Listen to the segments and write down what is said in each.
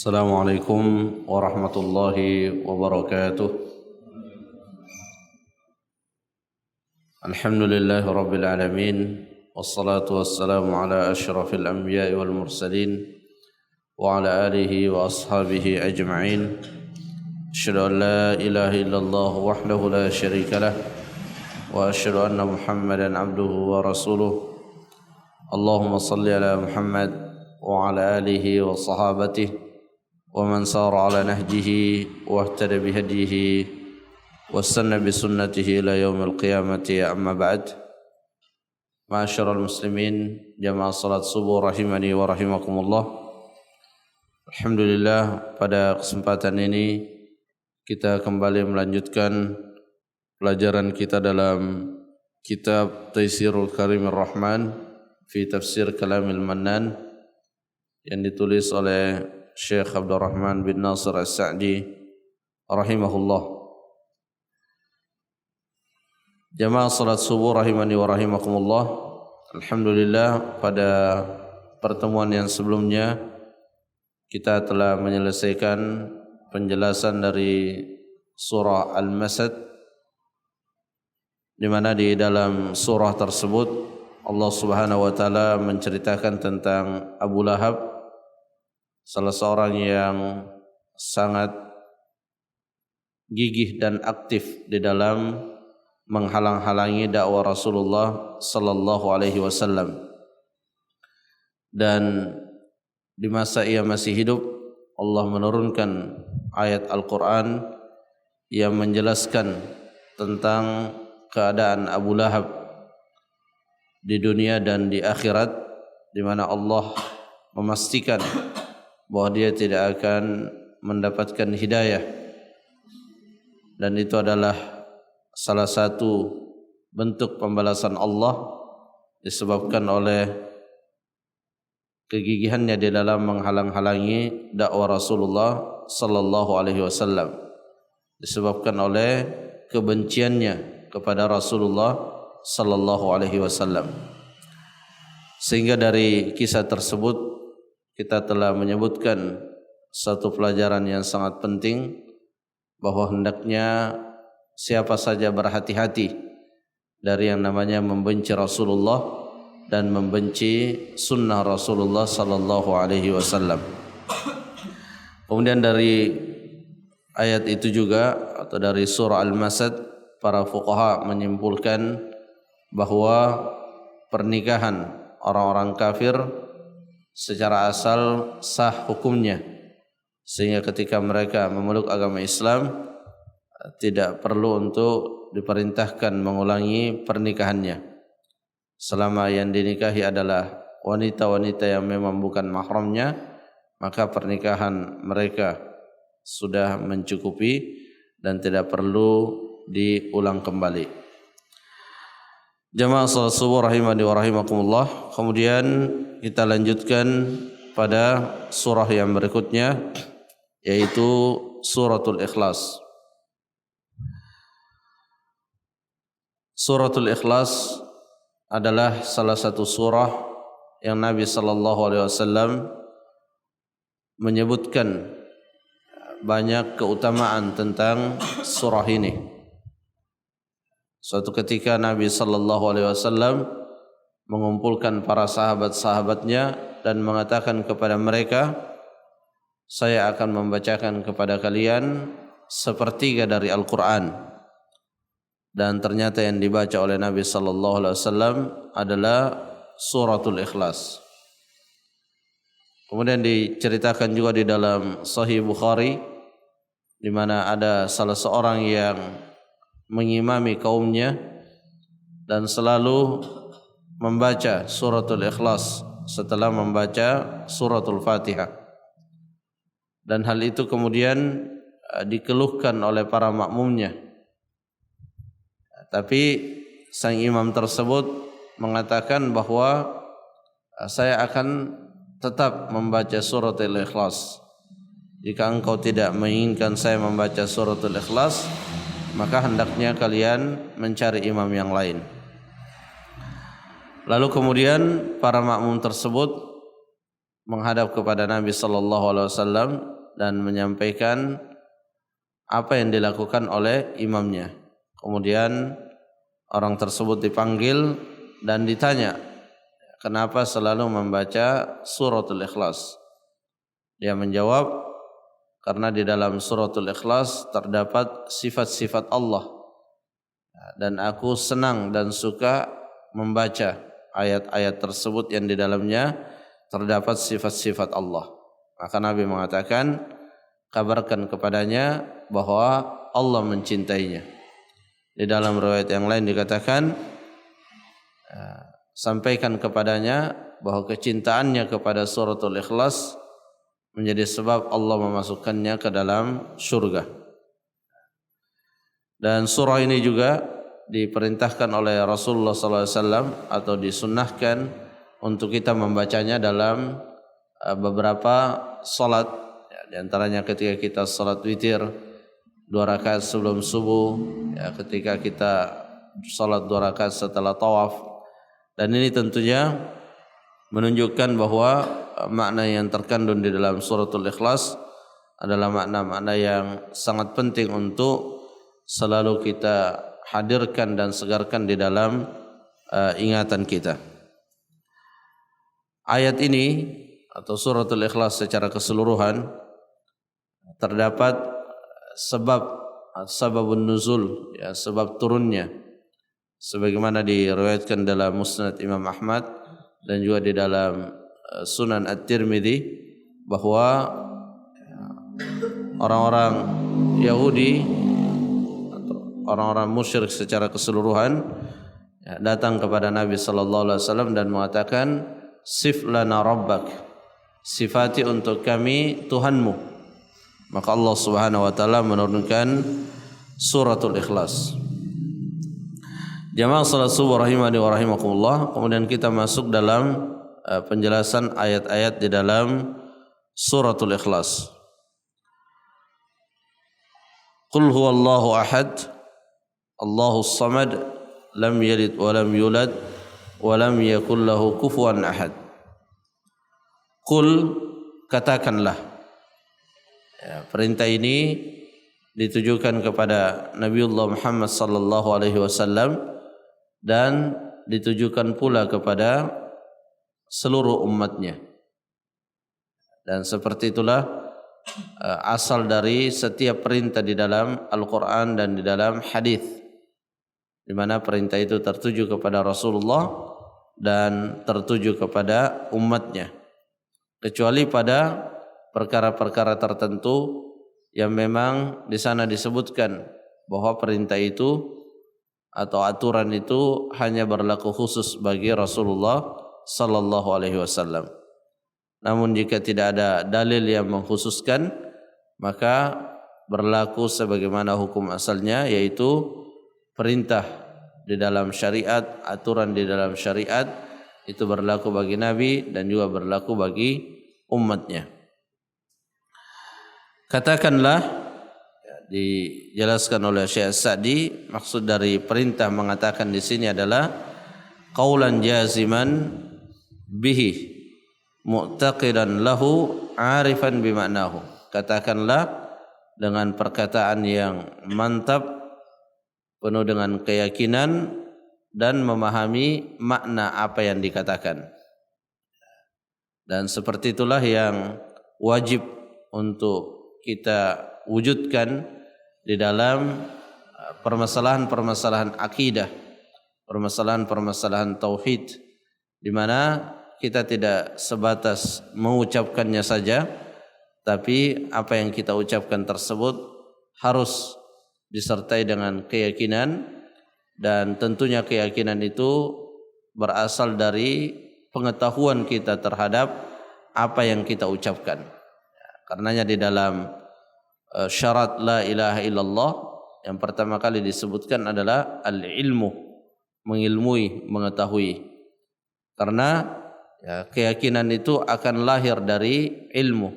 Assalamualaikum warahmatullahi wabarakatuh. Alhamdulillahi rabbil alamin. Wassalatu wassalamu ala ashrafil anbiya'i wal mursalin wa ala alihi wa ashabihi ajma'in. Asyhadu an la ilaha illallah wahdahu la syarika lah wa asyhadu anna Muhammadan abduhu wa rasuluh. Allahumma salli ala Muhammad wa ala alihi wa sahabatihi wa man sara ala nahjihi wa ihtada bihadihi wastanna bisunnatihi ila yaumil qiyamati, amma ba'd. Ma'asyiral muslimin, jamaah salat subuh rahimani wa rahimakumullah. Alhamdulillah, pada kesempatan ini kita kembali melanjutkan pelajaran kita dalam kitab Taisirul Karimir Rahman fi Tafsir Kalamil Mannan yang ditulis oleh Syekh Abdurrahman bin Nasir As-Sa'di rahimahullah. Jamaah salat subuh rahimani wa rahimakumullah. Alhamdulillah, pada pertemuan yang sebelumnya kita telah menyelesaikan penjelasan dari surah Al-Masad, di mana di dalam surah tersebut Allah Subhanahu wa taala menceritakan tentang Abu Lahab, salah seorang yang sangat gigih dan aktif di dalam menghalang-halangi dakwah Rasulullah sallallahu alaihi wasallam. Dan di masa ia masih hidup, Allah menurunkan ayat Al-Quran yang menjelaskan tentang keadaan Abu Lahab di dunia dan di akhirat, di mana Allah memastikan bahwa dia tidak akan mendapatkan hidayah, dan itu adalah salah satu bentuk pembalasan Allah disebabkan oleh kegigihannya di dalam menghalang-halangi dakwah Rasulullah sallallahu alaihi wasallam, disebabkan oleh kebenciannya kepada Rasulullah sallallahu alaihi wasallam. Sehingga dari kisah tersebut kita telah menyebutkan satu pelajaran yang sangat penting, bahwa hendaknya siapa saja berhati-hati dari yang namanya membenci Rasulullah dan membenci sunnah Rasulullah sallallahu alaihi wasallam. Kemudian dari ayat itu juga, atau dari surah Al-Masad, para fuqaha menyimpulkan bahwa pernikahan orang-orang kafir secara asal sah hukumnya, sehingga ketika mereka memeluk agama Islam tidak perlu untuk diperintahkan mengulangi pernikahannya. Selama yang dinikahi adalah wanita-wanita yang memang bukan mahramnya, maka pernikahan mereka sudah mencukupi dan tidak perlu diulang kembali. Jamaah salat subuh rahimani wa rahimakumullah. Kemudian kita lanjutkan pada surah yang berikutnya, yaitu suratul Ikhlas. Suratul Ikhlas adalah salah satu surah yang Nabi sallallahu alaihi wasallam menyebutkan banyak keutamaan tentang surah ini. Suatu ketika Nabi sallallahu alaihi wasallam mengumpulkan para sahabat-sahabatnya dan mengatakan kepada mereka, saya akan membacakan kepada kalian sepertiga dari Al-Quran. Dan ternyata yang dibaca oleh Nabi sallallahu alaihi wasallam adalah suratul Ikhlas. Kemudian diceritakan juga di dalam Sahih Bukhari, di mana ada salah seorang yang mengimami kaumnya dan selalu membaca suratul Ikhlas setelah membaca suratul Fatihah. Dan hal itu kemudian dikeluhkan oleh para makmumnya. Tapi sang imam tersebut mengatakan bahwa saya akan tetap membaca suratul Ikhlas. Jika engkau tidak menginginkan saya membaca suratul Ikhlas, maka hendaknya kalian mencari imam yang lain. Lalu kemudian para makmum tersebut menghadap kepada Nabi sallallahu alaihi wasallam dan menyampaikan apa yang dilakukan oleh imamnya. Kemudian orang tersebut dipanggil dan ditanya, kenapa selalu membaca suratul Ikhlas? Dia menjawab, karena di dalam suratul Ikhlas terdapat sifat-sifat Allah, dan aku senang dan suka membaca ayat-ayat tersebut yang di dalamnya terdapat sifat-sifat Allah. Maka Nabi mengatakan, kabarkan kepadanya bahwa Allah mencintainya. Di dalam riwayat yang lain dikatakan, sampaikan kepadanya bahwa kecintaannya kepada suratul Ikhlas menjadi sebab Allah memasukkannya ke dalam surga. Dan surah ini juga diperintahkan oleh Rasulullah SAW atau disunnahkan untuk kita membacanya dalam beberapa salat, ya, di antaranya ketika kita salat witir 2 rakaat sebelum subuh, ya, ketika kita salat 2 rakaat setelah tawaf. Dan ini tentunya menunjukkan bahwa makna yang terkandung di dalam suratul Ikhlas adalah makna-makna yang sangat penting untuk selalu kita hadirkan dan segarkan di dalam ingatan kita. Ayat ini atau suratul Ikhlas secara keseluruhan terdapat sababun nuzul, ya, sebab turunnya, sebagaimana diriwayatkan dalam Musnad Imam Ahmad dan juga di dalam Sunan At-Tirmidzi, bahwa orang-orang Yahudi atau orang-orang musyrik secara keseluruhan, ya, datang kepada Nabi sallallahu alaihi wasallam dan mengatakan, sif lana rabbak, sifati untuk kami Tuhanmu. Maka Allah Subhanahu wa taala menurunkan suratul Ikhlas. Jamaah salat subuh rahimani wa rahimakumullah. Kemudian kita masuk dalam penjelasan ayat-ayat di dalam suratul Ikhlas. Qul huwallahu ahad, Allahus samad, lam yalid wa lam yulad wa lam yakul lahu kufuwan ahad. Qul, katakanlah. Ya, perintah ini ditujukan kepada Nabiullah Muhammad sallallahu alaihi wasallam dan ditujukan pula kepada seluruh umatnya. Dan seperti itulah asal dari setiap perintah di dalam Al-Quran dan di dalam hadis, di mana perintah itu tertuju kepada Rasulullah dan tertuju kepada umatnya, kecuali pada perkara-perkara tertentu yang memang di sana disebutkan bahwa perintah itu atau aturan itu hanya berlaku khusus bagi Rasulullah sallallahu alaihi wasallam. Namun jika tidak ada dalil yang mengkhususkan, maka berlaku sebagaimana hukum asalnya, yaitu perintah di dalam syariat, aturan di dalam syariat itu berlaku bagi Nabi dan juga berlaku bagi umatnya. Katakanlah, dijelaskan oleh Syekh Sa'di, maksud dari perintah mengatakan di sini adalah qaulan jaziman bihi mu'taqidan lahu arifan bimaknahu. Katakanlah dengan perkataan yang mantap, penuh dengan keyakinan dan memahami makna apa yang dikatakan. Dan seperti itulah yang wajib untuk kita wujudkan di dalam permasalahan-permasalahan akidah, permasalahan-permasalahan tauhid, di mana kita tidak sebatas mengucapkannya saja, tapi apa yang kita ucapkan tersebut harus disertai dengan keyakinan, dan tentunya keyakinan itu berasal dari pengetahuan kita terhadap apa yang kita ucapkan. Karenanya di dalam syarat la ilaha illallah yang pertama kali disebutkan adalah al-ilmu, mengilmui, mengetahui. Karena ya, keyakinan itu akan lahir dari ilmu.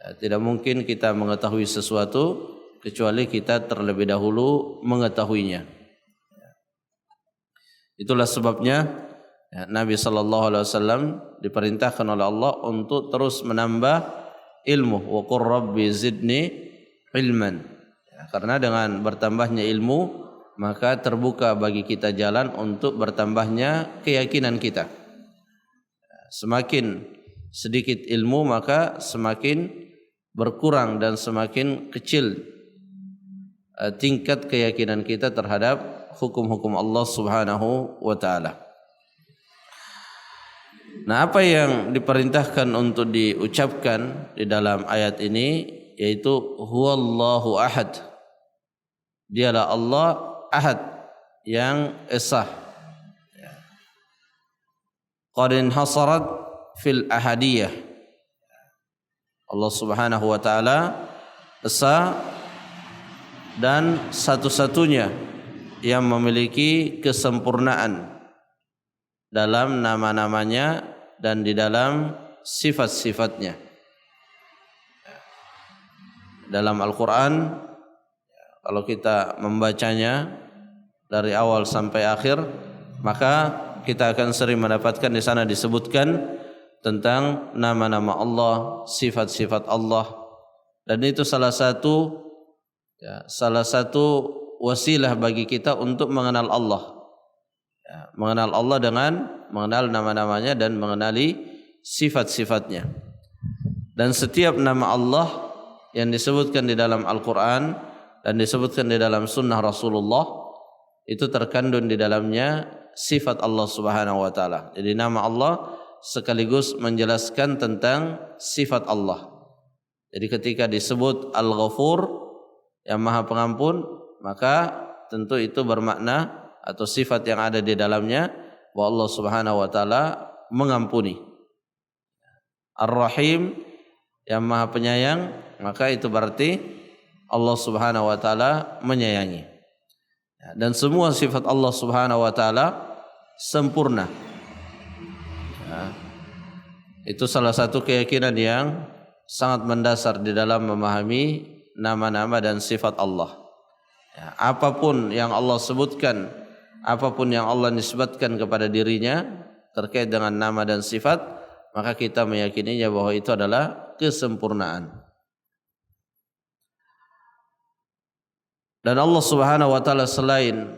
Ya, tidak mungkin kita mengetahui sesuatu kecuali kita terlebih dahulu mengetahuinya. Ya. Itulah sebabnya ya, Nabi sallallahu alaihi wasallam diperintahkan oleh Allah untuk terus menambah ilmu. Wa qur rabbi zidni ilman. Ya, karena dengan bertambahnya ilmu maka terbuka bagi kita jalan untuk bertambahnya keyakinan kita. Semakin sedikit ilmu maka semakin berkurang dan semakin kecil tingkat keyakinan kita terhadap hukum-hukum Allah Subhanahu wa taala. Nah, apa yang diperintahkan untuk diucapkan di dalam ayat ini yaitu huwallahu ahad. Dialah Allah ahad yang esa. Qad inhasarat fil ahadiyah. Allah Subhanahu wa taala esa dan satu-satunya yang memiliki kesempurnaan dalam nama-namanya dan di dalam sifat-sifatnya. Dalam Al-Quran, kalau kita membacanya dari awal sampai akhir, maka kita akan sering mendapatkan di sana disebutkan tentang nama-nama Allah, sifat-sifat Allah, dan itu salah satu wasilah bagi kita untuk mengenal Allah. Mengenal Allah dengan mengenal nama-namanya dan mengenali sifat-sifatnya. Dan setiap nama Allah yang disebutkan di dalam Al-Quran dan disebutkan di dalam sunnah Rasulullah itu terkandung di dalamnya sifat Allah Subhanahu wa taala. Jadi nama Allah sekaligus menjelaskan tentang sifat Allah. Jadi ketika disebut Al-Ghafur yang Maha Pengampun, maka tentu itu bermakna atau sifat yang ada di dalamnya bahwa Allah Subhanahu wa taala mengampuni. Ar-Rahim yang Maha Penyayang, maka itu berarti Allah Subhanahu wa taala menyayangi. Dan semua sifat Allah Subhanahu wa taala sempurna. Itu salah satu keyakinan yang sangat mendasar di dalam memahami nama-nama dan sifat Allah. Apapun yang Allah sebutkan, apapun yang Allah nisbatkan kepada dirinya terkait dengan nama dan sifat, maka kita meyakininya bahwa itu adalah kesempurnaan. Dan Allah Subhanahu wa taala selain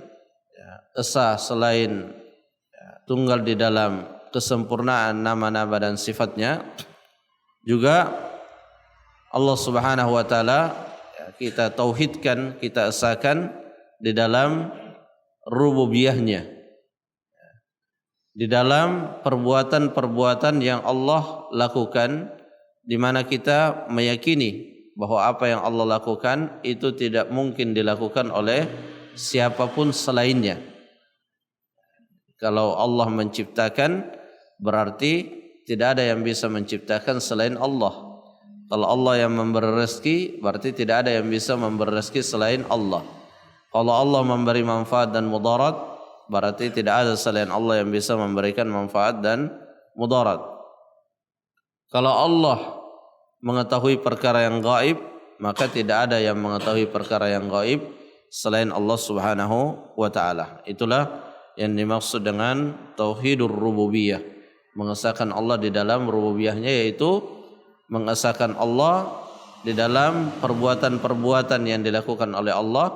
esa, selain tunggal di dalam kesempurnaan nama-nama dan sifatnya, juga Allah Subhanahu wa taala kita tauhidkan, kita esakan di dalam rububiyahnya, di dalam perbuatan-perbuatan yang Allah lakukan, di mana kita meyakini bahwa apa yang Allah lakukan itu tidak mungkin dilakukan oleh siapapun selainnya. Kalau Allah menciptakan, berarti tidak ada yang bisa menciptakan selain Allah. Kalau Allah yang memberi rezeki, berarti tidak ada yang bisa memberi rezeki selain Allah. Kalau Allah memberi manfaat dan mudarat, berarti tidak ada selain Allah yang bisa memberikan manfaat dan mudarat. Kalau Allah mengetahui perkara yang gaib, maka tidak ada yang mengetahui perkara yang gaib selain Allah Subhanahu wa taala. Itulah yang dimaksud dengan tauhidur rububiyah, mengesahkan Allah di dalam rububiyahnya, yaitu mengesahkan Allah di dalam perbuatan-perbuatan yang dilakukan oleh Allah,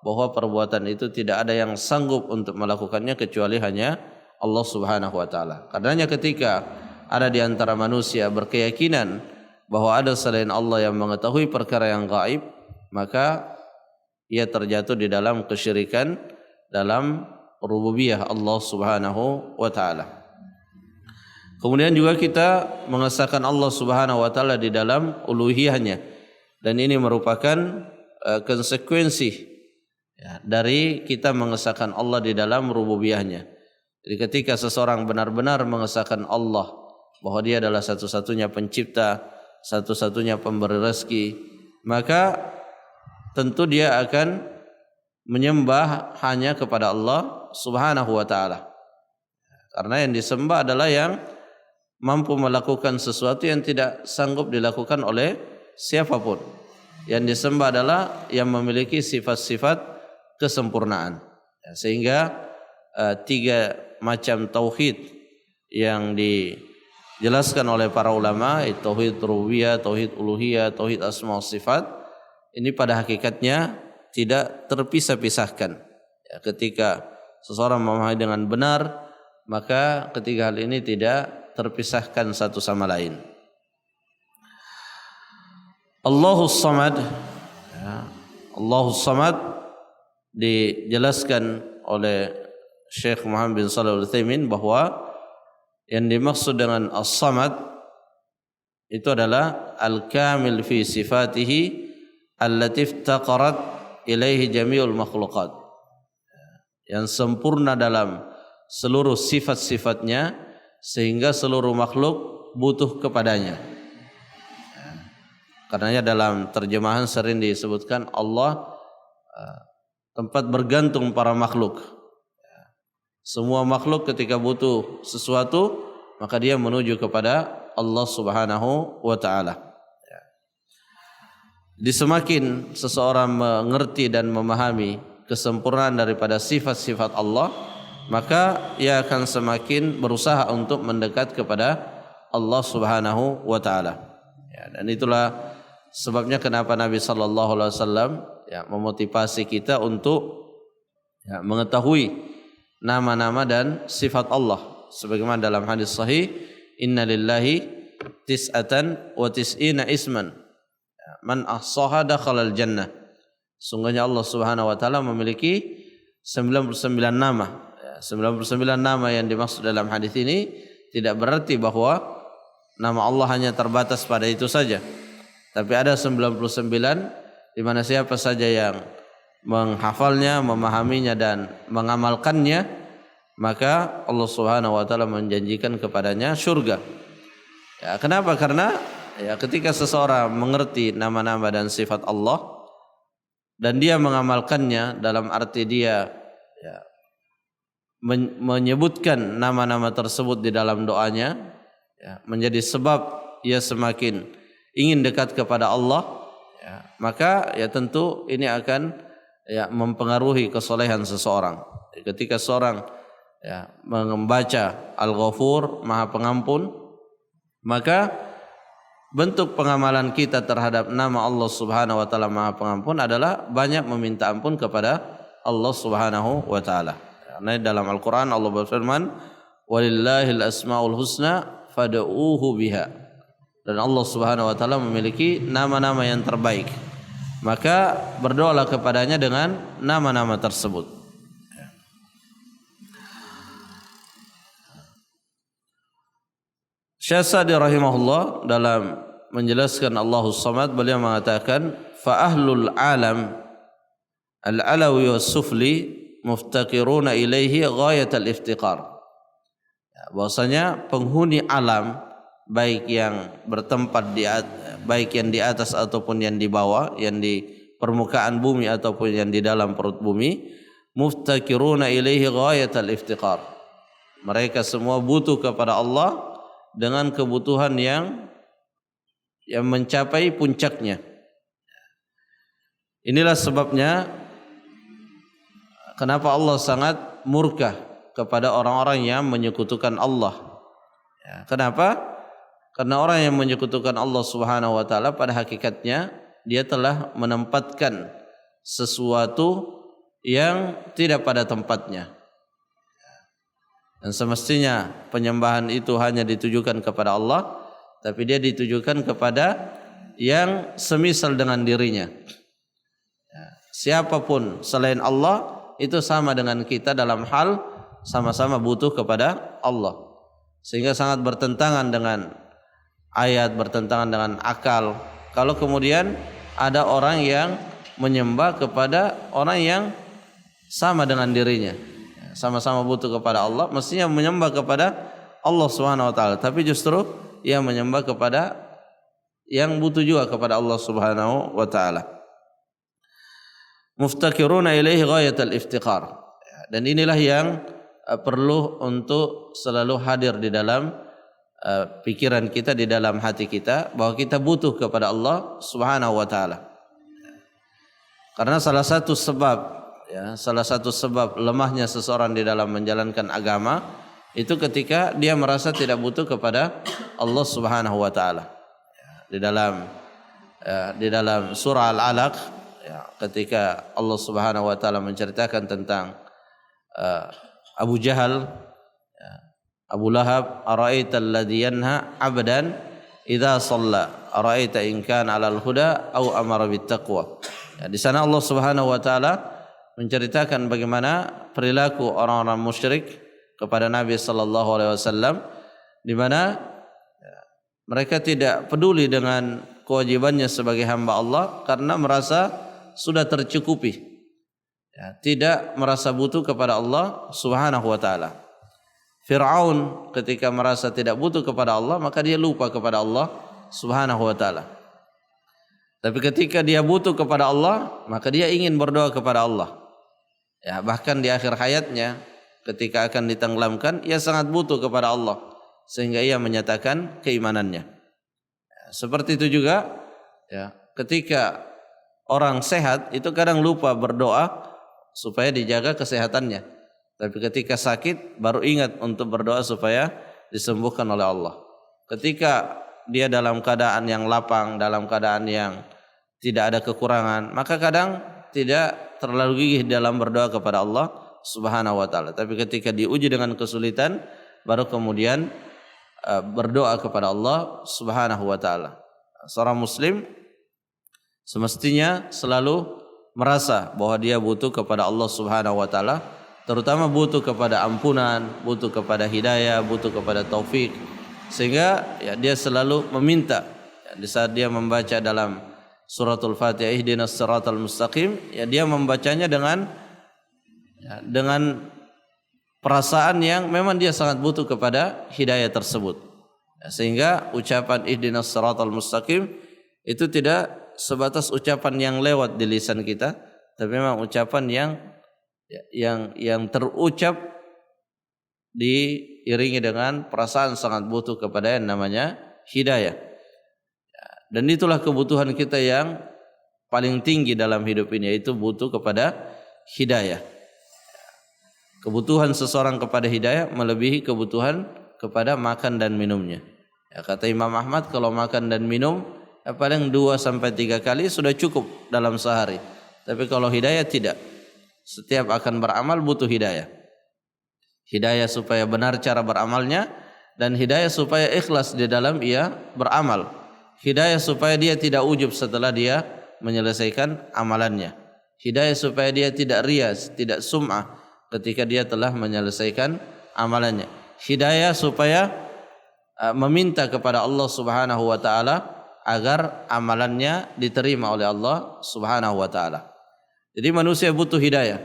bahwa perbuatan itu tidak ada yang sanggup untuk melakukannya kecuali hanya Allah Subhanahu wa taala. Karenanya ketika ada di antara manusia berkeyakinan bahwa ada selain Allah yang mengetahui perkara yang gaib, maka ia terjatuh di dalam kesyirikan dalam rububiyah Allah Subhanahu wa taala. Kemudian juga kita mengesahkan Allah Subhanahu wa taala di dalam uluhiyahnya, dan ini merupakan konsekuensi dari kita mengesahkan Allah di dalam rububiyahnya. Jadi ketika seseorang benar-benar mengesahkan Allah bahwa dia adalah satu-satunya pencipta, satu-satunya pemberi rezeki, maka tentu dia akan menyembah hanya kepada Allah Subhanahu wa taala. Karena yang disembah adalah yang mampu melakukan sesuatu yang tidak sanggup dilakukan oleh siapapun. Yang disembah adalah yang memiliki sifat-sifat kesempurnaan. Sehingga tiga macam tauhid yang dijelaskan oleh para ulama, tauhid rububiyah, tauhid uluhiyah, tauhid asma wa sifat, ini pada hakikatnya tidak terpisah-pisahkan. Ya, ketika seseorang memahami dengan benar, maka ketiga hal ini tidak terpisahkan satu sama lain. Allahus Samad, ya, Allahus Samad dijelaskan oleh Syekh Muhammad bin Shalih Al-Utsaimin bahwa yang dimaksud dengan As-Samad itu adalah al-kamil fi sifatihi allati iftaqarat ilaihi jami'ul makhluqat, yang sempurna dalam seluruh sifat-sifatnya sehingga seluruh makhluk butuh kepadanya. Karenanya dalam terjemahan sering disebutkan Allah tempat bergantung para makhluk. Semua makhluk ketika butuh sesuatu maka dia menuju kepada Allah Subhanahu wa taala. Semakin seseorang mengerti dan memahami kesempurnaan daripada sifat-sifat Allah, maka ia akan semakin berusaha untuk mendekat kepada Allah Subhanahu wa taala. Ya, dan itulah sebabnya kenapa Nabi sallallahu alaihi wasallam memotivasi kita untuk mengetahui nama-nama dan sifat Allah, sebagaimana dalam hadis sahih, inna lillahi tis'atan wa tis'ina isman man ahsaha dakhalal jannah. Sungguhnya Allah Subhanahu wa taala memiliki 99 nama. 99 nama yang dimaksud dalam hadis ini tidak berarti bahwa nama Allah hanya terbatas pada itu saja. Tapi ada 99 di mana siapa saja yang menghafalnya, memahaminya dan mengamalkannya, maka Allah Subhanahu wa taala menjanjikan kepadanya surga. Ya, kenapa? Karena ketika seseorang mengerti nama-nama dan sifat Allah dan dia mengamalkannya, dalam arti dia menyebutkan nama-nama tersebut di dalam doanya, menjadi sebab ia semakin ingin dekat kepada Allah, maka tentu ini akan mempengaruhi kesolehan seseorang. Ketika seorang membaca Al-Ghafur, Maha Pengampun, maka bentuk pengamalan kita terhadap nama Allah Subhanahu wa taala Maha Pengampun adalah banyak meminta ampun kepada Allah Subhanahu wa taala. Karena dalam Al-Qur'an Allah berfirman, "Walillahil asmaul husna fad'uuhu biha." Dan Allah Subhanahu wa taala memiliki nama-nama yang terbaik. Maka berdoalah kepadanya dengan nama-nama tersebut. Syekh Sa'di rahimahullah dalam menjelaskan Allahus Samad, beliau mengatakan, fa ahlul alam al-alawi was-sufli muftaqiruna ilaihi ghayatal iftiqar. Bahwasanya penghuni alam, baik yang bertempat baik yang di atas ataupun yang di bawah, yang di permukaan bumi ataupun yang di dalam perut bumi, muftaqiruna ilaihi ghayatal iftiqar. Mereka semua butuh kepada Allah dengan kebutuhan yang mencapai puncaknya. Inilah sebabnya kenapa Allah sangat murka kepada orang-orang yang menyekutukan Allah. Kenapa? Karena orang yang menyekutukan Allah Subhanahu wa taala pada hakikatnya dia telah menempatkan sesuatu yang tidak pada tempatnya. Dan semestinya penyembahan itu hanya ditujukan kepada Allah, tapi dia ditujukan kepada yang semisal dengan dirinya. Siapapun selain Allah itu sama dengan kita dalam hal sama-sama butuh kepada Allah. Sehingga sangat bertentangan dengan ayat, bertentangan dengan akal kalau kemudian ada orang yang menyembah kepada orang yang sama dengan dirinya, sama-sama butuh kepada Allah, mestinya menyembah kepada Allah Subhanahu wa taala, tapi justru ia menyembah kepada yang butuh juga kepada Allah Subhanahu wa taala. Muftaqiruna ilaihi ghayatal iftiqar. Dan inilah yang perlu untuk selalu hadir di dalam pikiran kita, di dalam hati kita, bahwa kita butuh kepada Allah Subhanahu wa taala. Karena salah satu sebab lemahnya seseorang di dalam menjalankan agama itu ketika dia merasa tidak butuh kepada Allah Subhanahu wa taala. Di dalam surah Al-Alaq ketika Allah Subhanahu wa taala menceritakan tentang Abu Jahal, Abu Lahab, ara'aita alladhi yanha 'abdan idza shalla ara'aita in kana 'alal huda aw amara bittaqwa. Di sana Allah Subhanahu wa taala menceritakan bagaimana perilaku orang-orang musyrik kepada Nabi sallallahu alaihi wasallam, di mana mereka tidak peduli dengan kewajibannya sebagai hamba Allah karena merasa sudah tercukupi, tidak merasa butuh kepada Allah Subhanahu wa taala. Fir'aun ketika merasa tidak butuh kepada Allah, maka dia lupa kepada Allah Subhanahu wa taala. Tapi ketika dia butuh kepada Allah, maka dia ingin berdoa kepada Allah. Bahkan di akhir hayatnya ketika akan ditenggelamkan, ia sangat butuh kepada Allah sehingga ia menyatakan keimanannya. Seperti itu juga ketika orang sehat itu kadang lupa berdoa supaya dijaga kesehatannya. Tapi ketika sakit baru ingat untuk berdoa supaya disembuhkan oleh Allah. Ketika dia dalam keadaan yang lapang, dalam keadaan yang tidak ada kekurangan, maka kadang tidak terlalu gigih dalam berdoa kepada Allah Subhanahu wa taala. Tapi ketika diuji dengan kesulitan, baru kemudian berdoa kepada Allah Subhanahu wa taala. Seorang muslim semestinya selalu merasa bahwa dia butuh kepada Allah Subhanahu wa taala, terutama butuh kepada ampunan, butuh kepada hidayah, butuh kepada taufik, sehingga dia selalu meminta. Di saat dia membaca dalam suratul Fatihah ihdinas siratal mustaqim, dia membacanya dengan perasaan yang memang dia sangat butuh kepada hidayah tersebut. Sehingga ucapan ihdinas siratal mustaqim itu tidak sebatas ucapan yang lewat di lisan kita, tapi memang ucapan yang terucap diiringi dengan perasaan sangat butuh kepada yang namanya hidayah. Dan itulah kebutuhan kita yang paling tinggi dalam hidup ini, yaitu butuh kepada hidayah. Kebutuhan seseorang kepada hidayah melebihi kebutuhan kepada makan dan minumnya. Kata Imam Ahmad, kalau makan dan minum paling 2-3 kali sudah cukup dalam sehari. Tapi kalau hidayah tidak. Setiap akan beramal butuh hidayah. Hidayah supaya benar cara beramalnya, dan hidayah supaya ikhlas di dalam ia beramal. Hidayah supaya dia tidak ujub setelah dia menyelesaikan amalannya. Hidayah supaya dia tidak rias, tidak sum'ah ketika dia telah menyelesaikan amalannya. Hidayah supaya meminta kepada Allah Subhanahu wa taala agar amalannya diterima oleh Allah Subhanahu wa taala. Jadi manusia butuh hidayah.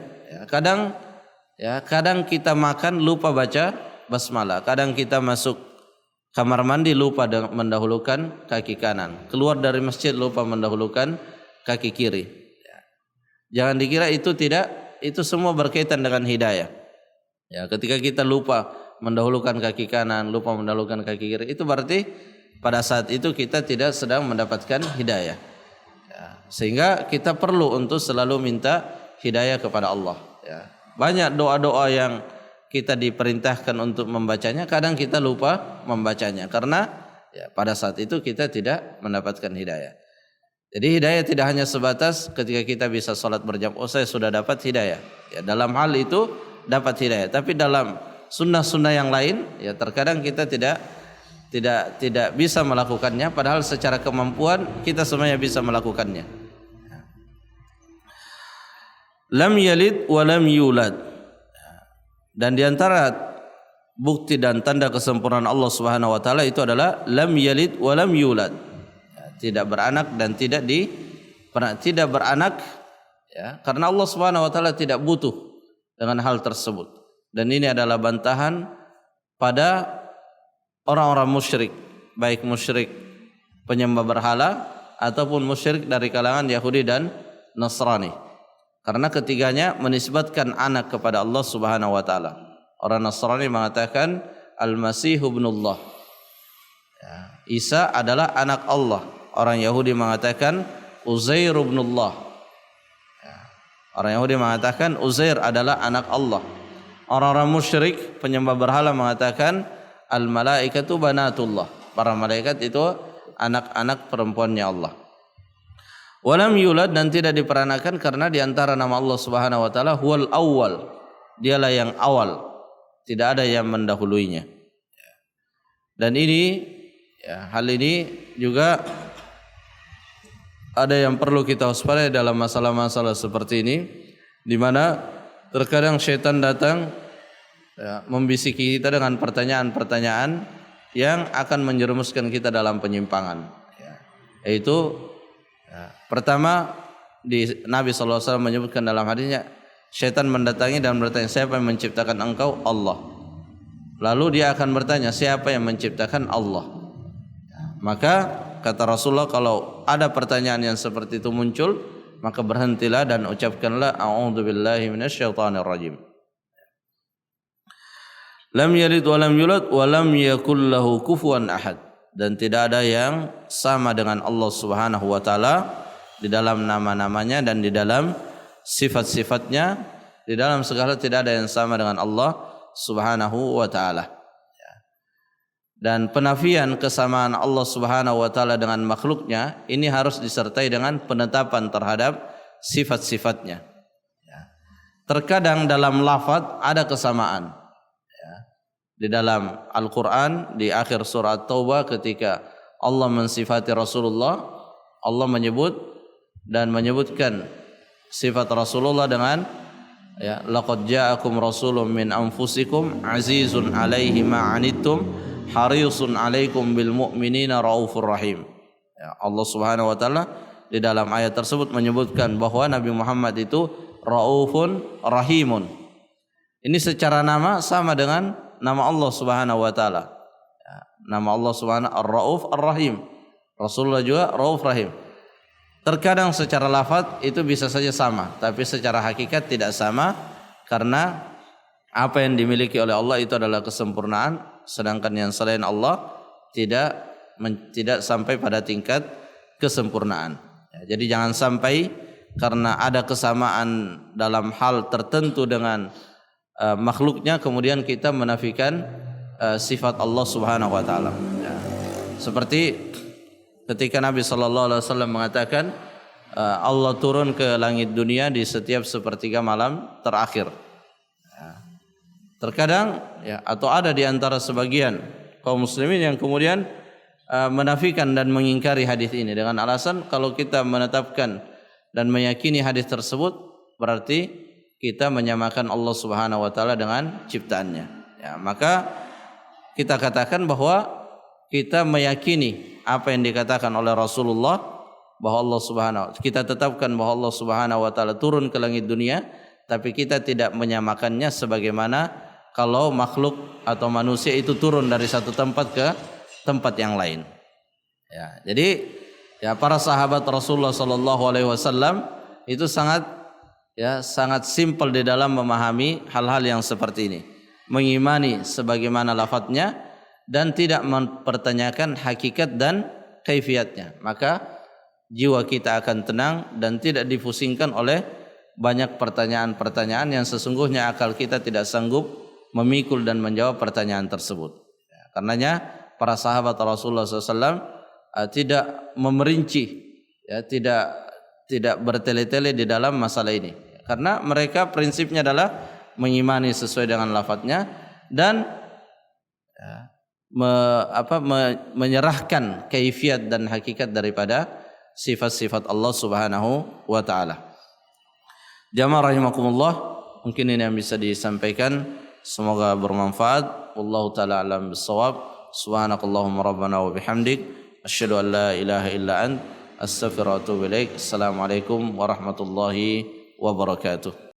Kadang kita makan lupa baca basmalah. Kadang kita masuk kamar mandi lupa mendahulukan kaki kanan. Keluar dari masjid lupa mendahulukan kaki kiri. Jangan dikira itu tidak, itu semua berkaitan dengan hidayah. Ketika kita lupa mendahulukan kaki kanan, lupa mendahulukan kaki kiri, itu berarti pada saat itu kita tidak sedang mendapatkan hidayah. Sehingga kita perlu untuk selalu minta hidayah kepada Allah. Banyak doa-doa yang kita diperintahkan untuk membacanya, kadang kita lupa membacanya karena pada saat itu kita tidak mendapatkan hidayah. Jadi hidayah tidak hanya sebatas ketika kita bisa sholat berjamaah, saya sudah dapat hidayah. Dalam hal itu dapat hidayah. Tapi dalam sunnah-sunnah yang lain, terkadang kita tidak bisa melakukannya, padahal secara kemampuan kita semuanya bisa melakukannya. Lam yalid wa lam yulad. Dan di antara bukti dan tanda kesempurnaan Allah Subhanahu wa taala itu adalah lam yalid wa lam yulad. Tidak beranak dan tidak beranak, karena Allah Subhanahu wa taala tidak butuh dengan hal tersebut. Dan ini adalah bantahan pada orang-orang musyrik, baik musyrik penyembah berhala ataupun musyrik dari kalangan Yahudi dan Nasrani. Karena ketiganya menisbatkan anak kepada Allah Subhanahu wa taala. Orang Nasrani mengatakan Al-Masih ibnullah. Isa adalah anak Allah. Orang Yahudi mengatakan Uzair ibnullah. Orang Yahudi mengatakan Uzair adalah anak Allah. orang-orang musyrik penyembah berhala mengatakan al-malaikatu banatullah. Para malaikat itu anak-anak perempuannya Allah. Walam yulad, dan tidak diperanakan karena di antara nama Allah Subhanahu wa taala huwal awwal. Dialah yang awal, tidak ada yang mendahuluinya. Dan ini hal ini juga ada yang perlu kita waspadai dalam masalah-masalah seperti ini, di mana terkadang syaitan datang membisiki kita dengan pertanyaan-pertanyaan yang akan menjerumuskan kita dalam penyimpangan. Yaitu pertama, Nabi SAW menyebutkan dalam hadisnya, syaitan mendatangi dan bertanya, siapa yang menciptakan engkau? Allah. Lalu dia akan bertanya, siapa yang menciptakan Allah? Maka kata Rasulullah, kalau ada pertanyaan yang seperti itu muncul, maka berhentilah dan ucapkanlah a'udzubillahi minasyaitonir rajim. Lam yalid wa lam yulad wa lam yakul lahu kufuwan ahad. Dan tidak ada yang sama dengan Allah Subhanahu wa taala di dalam nama-namanya dan di dalam sifat-sifatnya. Di dalam segala tidak ada yang sama dengan Allah Subhanahu wa taala. Dan penafian kesamaan Allah Subhanahu wa taala dengan makhluknya ini harus disertai dengan penetapan terhadap sifat-sifatnya. Terkadang dalam lafaz ada kesamaan. Di dalam Al-Quran di akhir surat Taubah ketika Allah mensifati Rasulullah, Allah menyebutkan sifat Rasulullah dengan laqad ja'akum rasulun min anfusikum azizun 'alaihi ma 'anittum harisun 'alaikum bil mu'minina raufur rahim. Allah Subhanahu wa taala di dalam ayat tersebut menyebutkan bahwa Nabi Muhammad itu raufun rahimun. Ini secara nama sama dengan nama Allah Subhanahu wa taala. Nama Allah Subhanahu Ar-Rauf Ar-Rahim. Rasulullah juga Rauf Rahim. Terkadang secara lafaz itu bisa saja sama, tapi secara hakikat tidak sama, karena apa yang dimiliki oleh Allah itu adalah kesempurnaan, sedangkan yang selain Allah tidak sampai pada tingkat kesempurnaan. Jadi jangan sampai karena ada kesamaan dalam hal tertentu dengan makhluknya kemudian kita menafikan sifat Allah Subhanahu wa taala. Seperti ketika Nabi sallallahu alaihi wasallam mengatakan Allah turun ke langit dunia di setiap sepertiga malam terakhir. Terkadang atau ada di antara sebagian kaum muslimin yang kemudian menafikan dan mengingkari hadis ini dengan alasan kalau kita menetapkan dan meyakini hadis tersebut berarti kita menyamakan Allah Subhanahu wa taala dengan ciptaannya. Maka kita katakan bahwa kita meyakini apa yang dikatakan oleh Rasulullah, bahwa Allah Subhanahu, kita tetapkan bahwa Allah Subhanahu wa taala turun ke langit dunia, tapi kita tidak menyamakannya sebagaimana kalau makhluk atau manusia itu turun dari satu tempat ke tempat yang lain. Jadi para sahabat Rasulullah sallallahu alaihi wasallam itu sangat simpel di dalam memahami hal-hal yang seperti ini, mengimani sebagaimana lafadznya dan tidak mempertanyakan hakikat dan kaifiatnya. Maka jiwa kita akan tenang dan tidak dipusingkan oleh banyak pertanyaan-pertanyaan yang sesungguhnya akal kita tidak sanggup memikul dan menjawab pertanyaan tersebut. Karenanya para sahabat Rasulullah SAW tidak memerinci, tidak bertele-tele di dalam masalah ini, karena mereka prinsipnya adalah mengimani sesuai dengan lafadznya dan menyerahkan kaifiat dan hakikat daripada sifat-sifat Allah Subhanahu wa taala. Jamaah rahimakumullah, mungkin ini yang bisa disampaikan, semoga bermanfaat. Wallahu taala alam bissawab. Subhanakallahumma rabbana wa bihamdik asyhadu an la ilaha illa ant astaghfiruka wa atubu ilaik. Assalamualaikum warahmatullahi wabarakatuh.